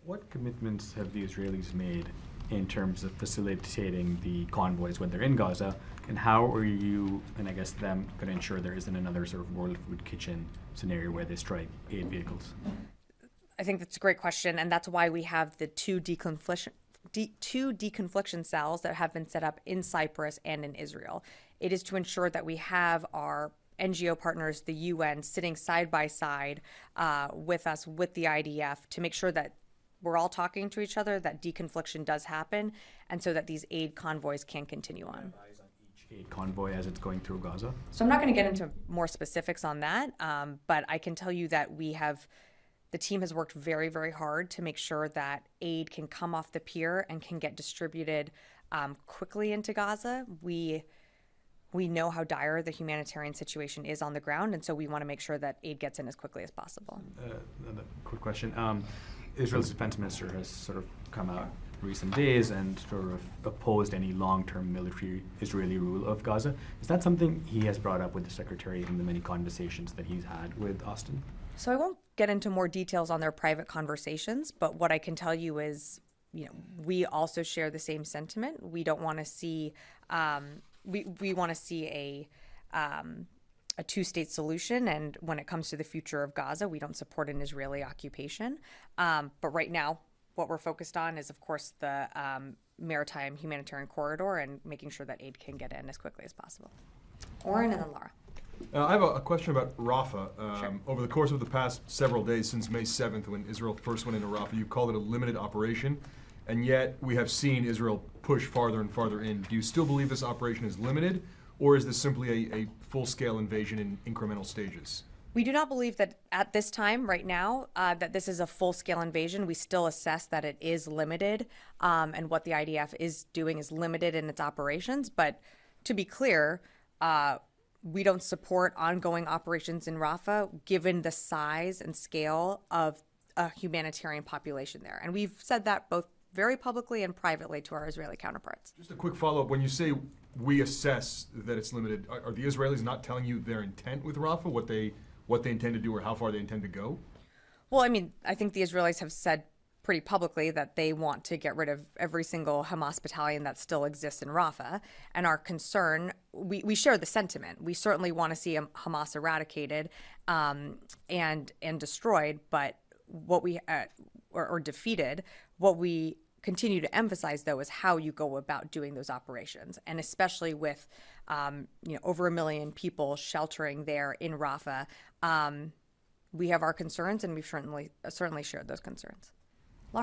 What commitments have the Israelis made in terms of facilitating the convoys when they're in Gaza, and how are you, and I guess them, going to ensure there isn't another sort of World Food Kitchen scenario where they strike aid vehicles? I think that's a great question, and that's why we have the two deconfliction cells that have been set up in Cyprus and in Israel. It is to ensure that we have our NGO partners, the UN, sitting side by side with us, with the IDF, to make sure that we're all talking to each other, that deconfliction does happen, and so that these aid convoys can continue on. Eyes on each aid convoy as it's going through Gaza? So I'm not going to get into more specifics on that, but I can tell you that the team has worked very, very hard to make sure that aid can come off the pier and can get distributed quickly into Gaza. We know how dire the humanitarian situation is on the ground, and so we want to make sure that aid gets in as quickly as possible. Another quick question. Israel's defense minister has sort of come out recent days and sort of opposed any long-term military Israeli rule of Gaza. Is that something he has brought up with the secretary in the many conversations that he's had with Austin? So I won't get into more details on their private conversations, but what I can tell you is, we also share the same sentiment. We don't want to see, we want to see a two-state solution, and when it comes to the future of Gaza, we don't support an Israeli occupation. But right now, what we're focused on is, of course, the maritime humanitarian corridor and making sure that aid can get in as quickly as possible. Oren and then Laura. I have a question about Rafah. Sure. Over the course of the past several days, since May 7th, when Israel first went into Rafah, you called it a limited operation, and yet we have seen Israel push farther and farther in. Do you still believe this operation is limited, or is this simply a full-scale invasion in incremental stages? We do not believe that at this time, right now, that this is a full-scale invasion. We still assess that it is limited, and what the IDF is doing is limited in its operations. But to be clear, we don't support ongoing operations in Rafah, given the size and scale of a humanitarian population there. And we've said that both very publicly and privately to our Israeli counterparts. Just a quick follow-up. When you say we assess that it's limited, are the Israelis not telling you their intent with Rafah, what they intend to do or how far they intend to go? Well, I mean, I think the Israelis have said pretty publicly that they want to get rid of every single Hamas battalion that still exists in Rafah. And our concern, we share the sentiment. We certainly want to see Hamas eradicated and destroyed, but what we or defeated. What we continue to emphasize, though, is how you go about doing those operations, and especially with over 1 million people sheltering there in Rafah. We have our concerns, and we've certainly shared those concerns.